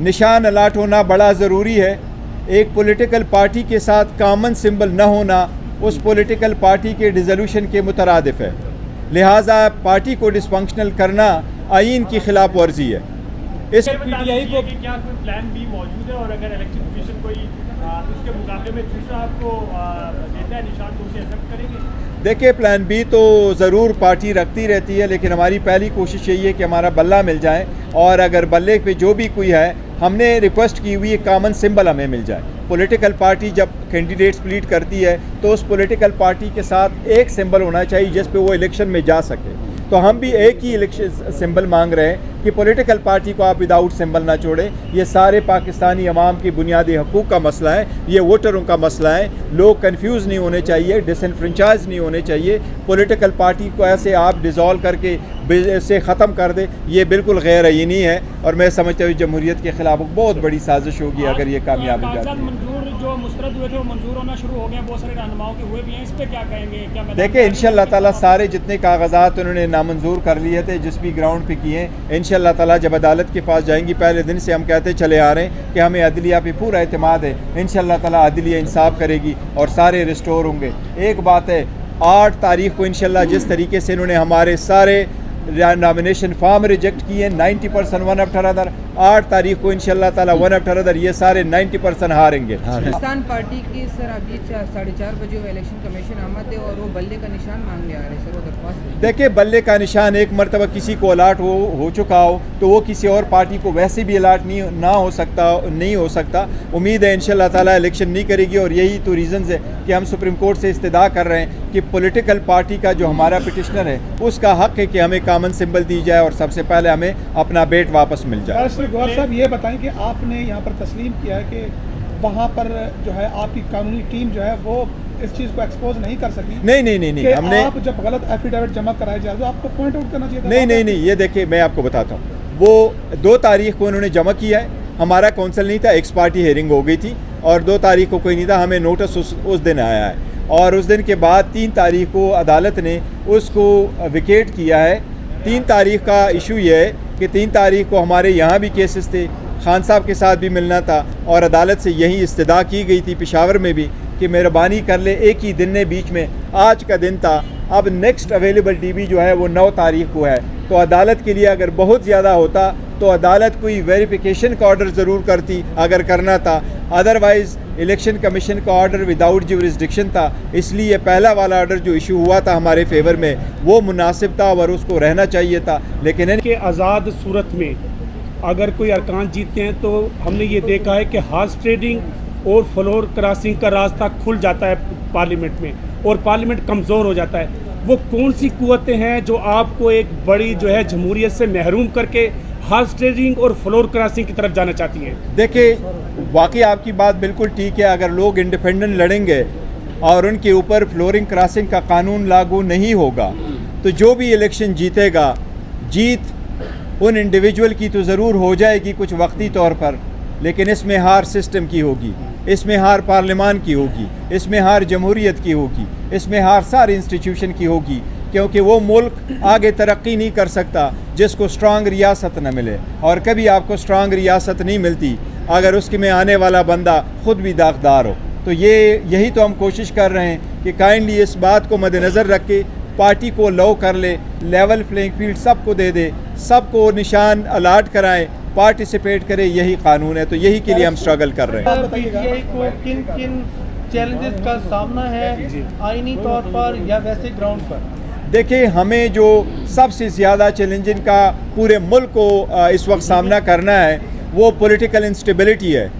निशान अलाट होना बड़ा ज़रूरी है। एक पॉलिटिकल पार्टी के साथ कॉमन सिंबल न होना उस पॉलिटिकल पार्टी के डिसोल्यूशन के मुतरादिफ है। लिहाजा पार्टी को डिसफंक्शनल करना आइन की खिलाफ वर्जी है। इस पीटीआई को क्या कोई प्लान बी मौजूद है, और अगर इलेक्शन कमीशन कोई उसके मुकाबले में दूसरा आपको देता है निशान तो उसे एक्सेप्ट करेंगे? देखिए, प्लान बी तो ज़रूर पार्टी रखती रहती है, लेकिन हमारी पहली कोशिश यही है कि हमारा बल्ला मिल जाए, और अगर बल्ले पे जो भी कोई है, हमने रिक्वेस्ट की हुई है कॉमन सिंबल हमें मिल जाए। पॉलिटिकल पार्टी जब कैंडिडेट स्प्लिट करती है तो उस पॉलिटिकल पार्टी के साथ एक सिंबल होना चाहिए जिस पे वो इलेक्शन में जा सके। तो हम भी एक ही इलेक्शन सिंबल मांग रहे हैं कि पॉलिटिकल पार्टी को आप विदाउट सिंबल ना छोड़ें। ये सारे पाकिस्तानी अवाम की बुनियादी हकूक़ का मसला है, ये वोटरों का मसला है। लोग कंफ्यूज नहीं होने चाहिए, डिसइनफ्रेंचाइज नहीं होने चाहिए। पॉलिटिकल पार्टी को ऐसे आप डिज़ोल्व करके से ख़त्म कर दे, ये बिल्कुल गैर आईनी है, और मैं समझता हूँ जमहूरियत के ख़िलाफ़ बहुत बड़ी साजिश होगी अगर ये कामयाब हो जाती है। मंजूर जो मुस्तरद हुए थे वो मंजूर होना शुरू हो गए, बहुत सारे रहनुमाओं के हुए भी हैं, इस पर क्या कहेंगे? क्या देखिए, इंशाअल्लाह ताला सारे जितने कागजात उन्होंने नामंजूर कर लिए थे जिस भी ग्राउंड पे किए, इंशाअल्लाह ताला जब अदालत के पास जाएंगी, पहले दिन से हम कहते चले आ रहे हैं कि हमें अदलिया पे पूरा एतमाद है। इंशाअल्लाह ताला अदलिया इंसाफ करेगी और सारे रिस्टोर होंगे। एक बात है, 8 तारीख को इंशाअल्लाह जिस तरीके से इन्होंने हमारे सारे नॉमिनेशन फॉर्म रिजेक्ट किए 90% वन आफ्टर अदर, 8 तारीख को इंशाअल्लाह ताला वन आफ्टर अदर ये सारे 90% हारेंगे। पाकिस्तान पार्टी की सर अभी 4:30 बजे वो इलेक्शन कमीशन आमद है और वो बल्ले का निशान मांगने आ रहे हैं सर, वो दरख्वास्त। देखिए, बल्ले का निशान एक मरतबा किसी को अलाट हो चुका हो तो वो किसी और पार्टी को वैसे भी अलाट नहीं हो सकता। उम्मीद है इंशाअल्लाह ताला इलेक्शन नहीं करेगी, और यही तो रीज़न्स है कि हम सुप्रीम कोर्ट से इस्तदा कर रहे हैं कि पॉलिटिकल पार्टी का जो हमारा पिटिशनर है उसका हक़ है कि हमें कॉमन सिंबल दी जाए और सबसे पहले हमें अपना बेट वापस मिल जाए। गौर साहब, ये बताएं कि आपने यहाँ पर तस्लीम किया है कि वहाँ पर जो है आपकी कानूनी टीम जो है वो इस चीज़ को एक्सपोज नहीं कर सकी? नहीं, हमने आप जब गलत एफिडेविट जमा कराए जाए तो आपको पॉइंट आउट करना चाहिए था। नहीं, ये देखिए मैं आपको बताता हूँ, वो 2 तारीख को उन्होंने जमा किया है, हमारा काउंसिल नहीं था, एक्स पार्टी हेयरिंग हो गई थी, और 2 तारीख को कोई नहीं था, हमें नोटिस उस दिन आया है, और उस दिन के बाद 3 तारीख को अदालत ने उसको विकेट किया है। 3 तारीख का इशू ये है कि 3 तारीख को हमारे यहाँ भी केसेस थे, खान साहब के साथ भी मिलना था, और अदालत से यही इस्तदा की गई थी पेशावर में भी कि मेहरबानी कर ले, एक ही दिन ने बीच में, आज का दिन था। अब नेक्स्ट अवेलेबल DB जो है वो 9 तारीख को है, तो अदालत के लिए अगर बहुत ज़्यादा होता तो अदालत कोई वेरिफिकेशन का ऑर्डर ज़रूर करती अगर करना था, अदरवाइज़ इलेक्शन कमीशन का ऑर्डर विदाउट जुरिस्डिक्शन था। इसलिए पहला वाला ऑर्डर जो इशू हुआ था हमारे फेवर में वो मुनासिब था और उसको रहना चाहिए था। लेकिन इनके आज़ाद सूरत में अगर कोई अरकान जीतते हैं तो हमने ये देखा है कि हार्स ट्रेडिंग और फ्लोर क्रॉसिंग का रास्ता खुल जाता है पार्लियामेंट में, और पार्लियामेंट कमज़ोर हो जाता है। वो कौन सी कुव्वतें हैं जो आपको एक बड़ी जो है जमहूरियत से महरूम करके हार्स ट्रेडिंग और फ्लोर क्रॉसिंग की तरफ जाना चाहती हैं? देखिए, वाकई आपकी बात बिल्कुल ठीक है। अगर लोग इंडिपेंडेंट लड़ेंगे और उनके ऊपर फ्लोरिंग क्रॉसिंग का कानून लागू नहीं होगा तो जो भी इलेक्शन जीतेगा, जीत उन इंडिविजुअल की तो ज़रूर हो जाएगी कुछ वक्ती तौर पर, लेकिन इसमें हार सिस्टम की होगी, इसमें हार पार्लियामान की होगी, इसमें हार जमहूरियत की होगी, इसमें हार सारे इंस्टीट्यूशन की होगी, क्योंकि वो मुल्क आगे तरक्की नहीं कर सकता जिसको स्ट्रांग रियासत न मिले, और कभी आपको स्ट्रांग रियासत नहीं मिलती अगर उसके में आने वाला बंदा ख़ुद भी दागदार हो। तो यही तो हम कोशिश कर रहे हैं कि काइंडली इस बात को मद्देनज़र रख के पार्टी को लो कर ले, लेवल प्लेइंग फील्ड सबको दे दे, सबको निशान अलाट कराएं, पार्टिसिपेट करें, यही कानून है। तो यही के लिए हम स्ट्रगल कर रहे हैं। पीटीआई को किन किन चैलेंजेस का सामना है आईनी तौर पर या वैसे ग्राउंड पर? देखिए, हमें जो सबसे ज़्यादा चैलेंजिंग का पूरे मुल्क को इस वक्त सामना करना है वो पॉलिटिकल इंस्टेबिलिटी है,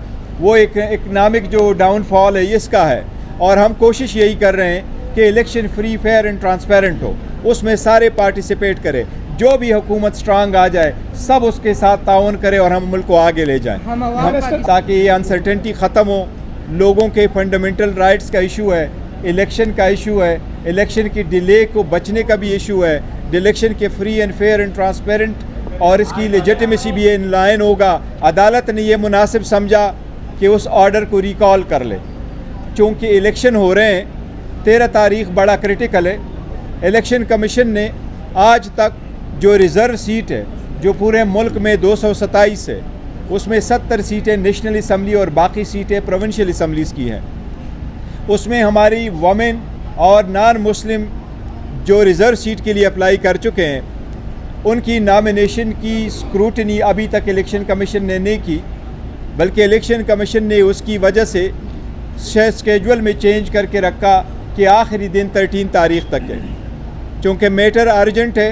वो एक इकनॉमिक जो डाउनफॉल है इसका है, और हम कोशिश यही कर रहे हैं कि election free, fair and transparent हो, उसमें सारे पार्टिसिपेट करें, जो भी हुकूमत स्ट्रांग आ जाए सब उसके साथ ताउन करे और हम मुल्क को आगे ले जाएं, ताकि ये अनसर्टेनिटी ख़त्म हो। लोगों के फंडामेंटल राइट्स का इशू है, इलेक्शन का इशू है, इलेक्शन की डिले को बचने का भी इशू है, इलेक्शन के free and fair and transparent और इसकी लेजिटिमेसी भी इन लाइन होगा। अदालत ने यह मुनासिब समझा कि उस ऑर्डर को रिकॉल कर ले, चूँकि इलेक्शन हो रहे हैं, 13 तारीख बड़ा क्रिटिकल है। इलेक्शन कमीशन ने आज तक जो रिज़र्व सीट है जो पूरे मुल्क में 227 है उसमें 70 सीटें नेशनल असम्बली और बाकी सीटें प्रोविंशियल असम्बलीज़ की हैं। उसमें हमारी वमेन और नॉन मुस्लिम जो रिज़र्व सीट के लिए अप्लाई कर चुके हैं, उनकी नॉमिनेशन की स्क्रूटनी अभी तक इलेक्शन कमीशन ने नहीं की, बल्कि इलेक्शन कमीशन ने उसकी वजह से स्केजुअल में चेंज करके रखा कि आखिरी दिन 13 तारीख़ तक है। चूँकि मैटर अर्जेंट है